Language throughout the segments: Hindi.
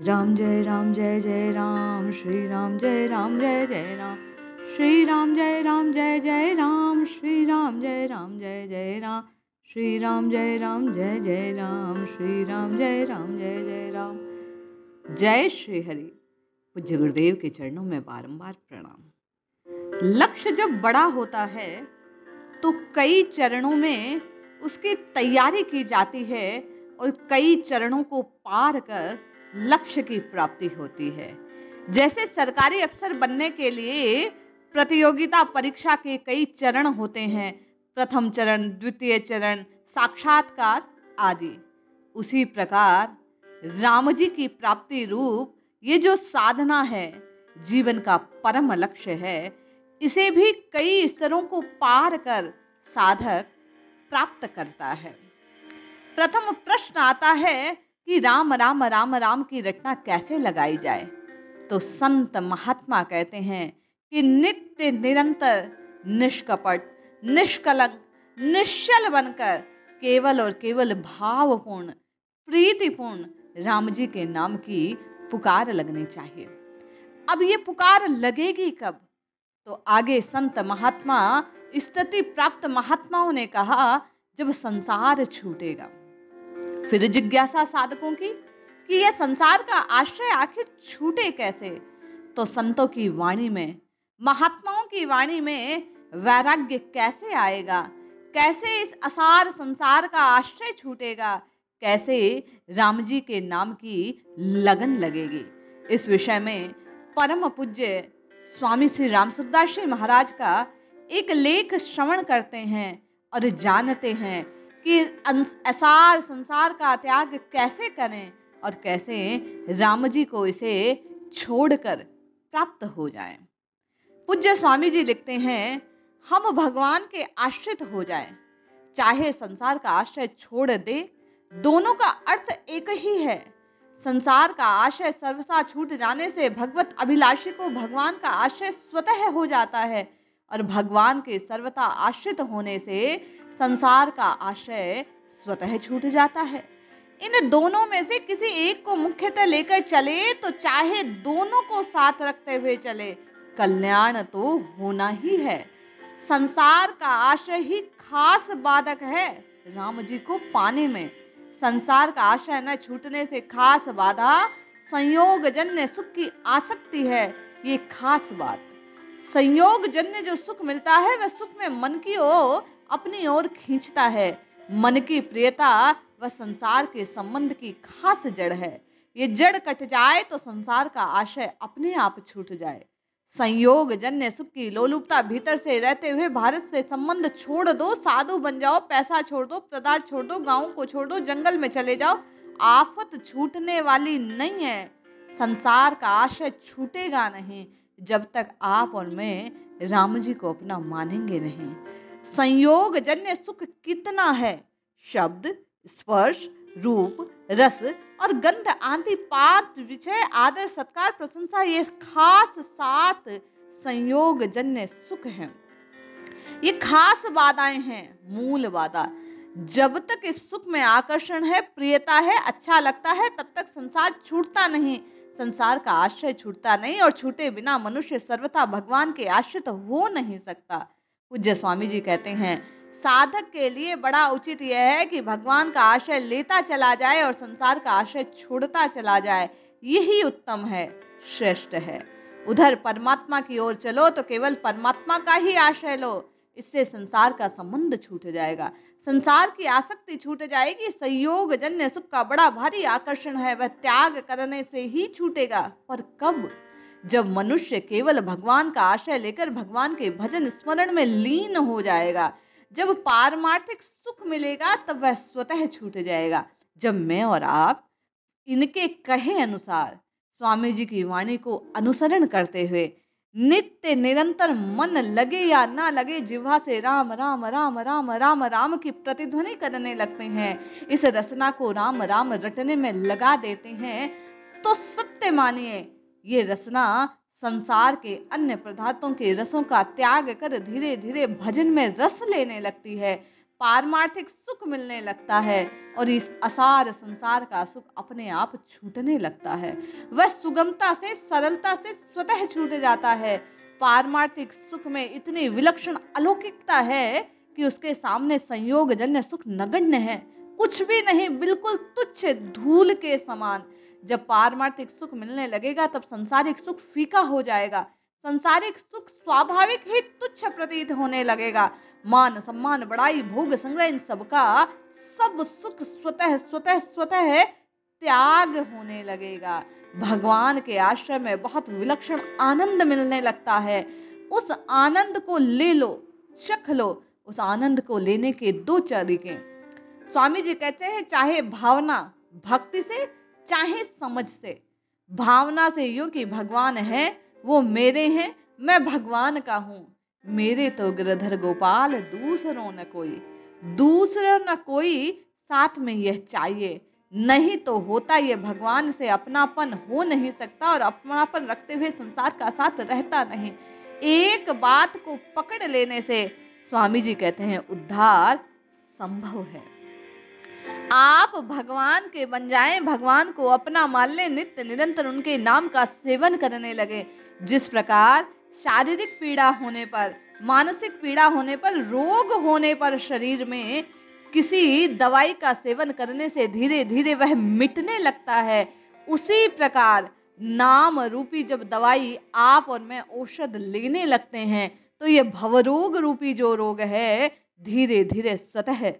राम जय जय राम, श्री राम जय जय राम, श्री राम जय राम, श्री राम जय जय राम, श्री राम जय जय राम, श्री राम जय जय राम। जय श्री हरि। पूज्य गुरुदेव के चरणों में बारंबार प्रणाम। लक्ष्य जब बड़ा होता है तो कई चरणों में उसकी तैयारी की जाती है और कई चरणों को पार कर लक्ष्य की प्राप्ति होती है। जैसे सरकारी अफसर बनने के लिए प्रतियोगिता परीक्षा के कई चरण होते हैं, प्रथम चरण, द्वितीय चरण, साक्षात्कार आदि। उसी प्रकार राम जी की प्राप्ति रूप ये जो साधना है, जीवन का परम लक्ष्य है, इसे भी कई स्तरों को पार कर साधक प्राप्त करता है। प्रथम प्रश्न आता है कि राम राम राम राम की रटना कैसे लगाई जाए। तो संत महात्मा कहते हैं कि नित्य निरंतर निष्कपट निष्कलंक निश्चल बनकर केवल और केवल भावपूर्ण प्रीतिपूर्ण राम जी के नाम की पुकार लगनी चाहिए। अब ये पुकार लगेगी कब? तो आगे संत महात्मा, स्थिति प्राप्त महात्माओं ने कहा, जब संसार छूटेगा। फिर जिज्ञासा साधकों की कि यह संसार का आश्रय आखिर छूटे कैसे। तो संतों की वाणी में, महात्माओं की वाणी में वैराग्य कैसे आएगा, कैसे इस असार संसार का आश्रय छूटेगा, कैसे राम जी के नाम की लगन लगेगी। इस विषय में परम पूज्य स्वामी श्री राम सुखदास जी महाराज का एक लेख श्रवण करते हैं और जानते हैं कि असार संसार का त्याग कैसे करें और कैसे राम जी को इसे छोड़कर प्राप्त हो जाएं। पूज्य स्वामी जी लिखते हैं, हम भगवान के आश्रित हो जाएं, चाहे संसार का आश्रय छोड़ दे, दोनों का अर्थ एक ही है। संसार का आश्रय सर्वथा छूट जाने से भगवत अभिलाषी को भगवान का आश्रय स्वतः हो जाता है और भगवान के सर्वथा आश्रित होने से संसार का आश्रय स्वतः छूट जाता है। इन दोनों में से किसी एक को मुख्यतः लेकर चले तो चाहे दोनों को साथ रखते हुए चले, कल्याण तो होना ही है। संसार का आश्रय ही खास बाधक है राम जी को पाने में। संसार का आश्रय न छूटने से खास बाधा संयोग जन्य सुख की आसक्ति है। ये खास बात, संयोग जन्य जो सुख मिलता है वह सुख में मन की ओर अपनी ओर खींचता है। मन की प्रियता वह संसार के संबंध की खास जड़ है। ये जड़ कट जाए तो संसार का आश्रय अपने आप छूट जाए। संयोग जन्य सुख की लोलुपता भीतर से रहते हुए भारत से संबंध छोड़ दो, साधु बन जाओ, पैसा छोड़ दो, पदार्थ छोड़ दो, गांव को छोड़ दो, जंगल में चले जाओ, आफत छूटने वाली नहीं है। संसार का आश्रय छूटेगा नहीं जब तक आप और मैं राम जी को अपना मानेंगे नहीं। संयोग जन्य सुख कितना है? शब्द, स्पर्श, रूप, रस और गंध आदि पांच विषय, आदर, सत्कार, प्रशंसा, ये खास 7 संयोग जन्य सुख हैं। ये खास बाधाएं हैं, मूल बाधा। जब तक इस सुख में आकर्षण है, प्रियता है, अच्छा लगता है, तब तक संसार छूटता नहीं। संसार का आश्रय छूटता नहीं और छूटे बिना मनुष्य सर्वथा भगवान के आश्रित हो नहीं सकता। पूज्य स्वामी जी कहते हैं, साधक के लिए बड़ा उचित यह है कि भगवान का आश्रय लेता चला जाए और संसार का आश्रय छोड़ता चला जाए। यही उत्तम है, श्रेष्ठ है। उधर परमात्मा की ओर चलो तो केवल परमात्मा का ही आश्रय लो, इससे संसार का संबंध छूट जाएगा, संसार की आसक्ति छूट जाएगी। संयोग जन्य सुख का बड़ा भारी आकर्षण है, वह त्याग करने से ही छूटेगा। पर कब? जब मनुष्य केवल भगवान का आश्रय लेकर भगवान के भजन स्मरण में लीन हो जाएगा। जब पारमार्थिक सुख मिलेगा तब वह स्वतः छूट जाएगा। जब मैं और आप इनके कहे अनुसार स्वामी जी की वाणी को अनुसरण करते हुए नित्य निरंतर मन लगे या ना लगे जिह्वा से राम राम राम राम राम राम की प्रतिध्वनि करने लगते हैं, इस रचना को राम राम रटने में लगा देते हैं, तो सत्य मानिए ये रचना संसार के अन्य पदार्थों के रसों का त्याग कर धीरे धीरे भजन में रस लेने लगती है। पारमार्थिक सुख मिलने लगता है और इस असार संसार का सुख अपने आप छूटने लगता है। वह सुगमता से, सरलता से स्वतः छूट जाता है। पारमार्थिक सुख में इतनी विलक्षण अलौकिकता है कि उसके सामने संयोगजन्य सुख नगण्य है, कुछ भी नहीं, बिल्कुल तुच्छ, धूल के समान। जब पारमार्थिक सुख मिलने लगेगा तब संसारिक सुख फीका हो जाएगा। संसारिक सुख स्वाभाविक ही तुच्छ प्रतीत होने लगेगा। मान सम्मान, बड़ाई, भोग, संग्रह, इन सबका सब सुख स्वतः स्वतः स्वतः त्याग होने लगेगा। भगवान के आश्रय में बहुत विलक्षण आनंद मिलने लगता है। उस आनंद को ले लो, चख लो। उस आनंद को लेने के दो तरीके स्वामी जी कहते हैं, चाहे भावना भक्ति से, चाहे समझ से। भावना से यूं कि भगवान है, वो मेरे हैं, मैं भगवान का हूं। मेरे तो गिरधर गोपाल, दूसरों न कोई, दूसरों न कोई, साथ में यह चाहिए। नहीं तो होता ये भगवान से अपनापन हो नहीं सकता और अपनापन रखते हुए संसार का साथ रहता नहीं। एक बात को पकड़ लेने से स्वामी जी कहते हैं उद्धार संभव है। आप भगवान के बन जाएं, भगवान को अपना मान लें, नित्य निरंतर उनके नाम का सेवन करने लगे। जिस प्रकार शारीरिक पीड़ा होने पर, मानसिक पीड़ा होने पर, रोग होने पर शरीर में किसी दवाई का सेवन करने से धीरे धीरे वह मिटने लगता है, उसी प्रकार नाम रूपी जब दवाई आप और मैं औषध लेने लगते हैं तो ये भवरोग रूपी जो रोग है धीरे धीरे स्वतः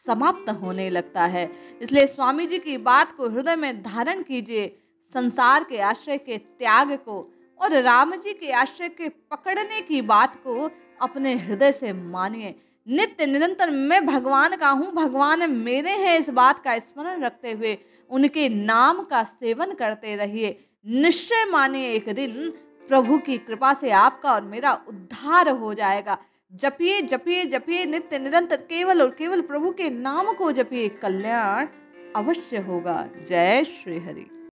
समाप्त होने लगता है। इसलिए स्वामी जी की बात को हृदय में धारण कीजिए, संसार के आश्रय के त्याग को और राम जी के आश्रय के पकड़ने की बात को अपने हृदय से मानिए। नित्य निरंतर मैं भगवान का हूँ, भगवान मेरे हैं, इस बात का स्मरण रखते हुए उनके नाम का सेवन करते रहिए। निश्चय मानिए एक दिन प्रभु की कृपा से आपका और मेरा उद्धार हो जाएगा। जपिए जपिए जपिए नित्य निरंतर केवल और केवल प्रभु के नाम को जपिए, कल्याण अवश्य होगा। जय श्री हरि।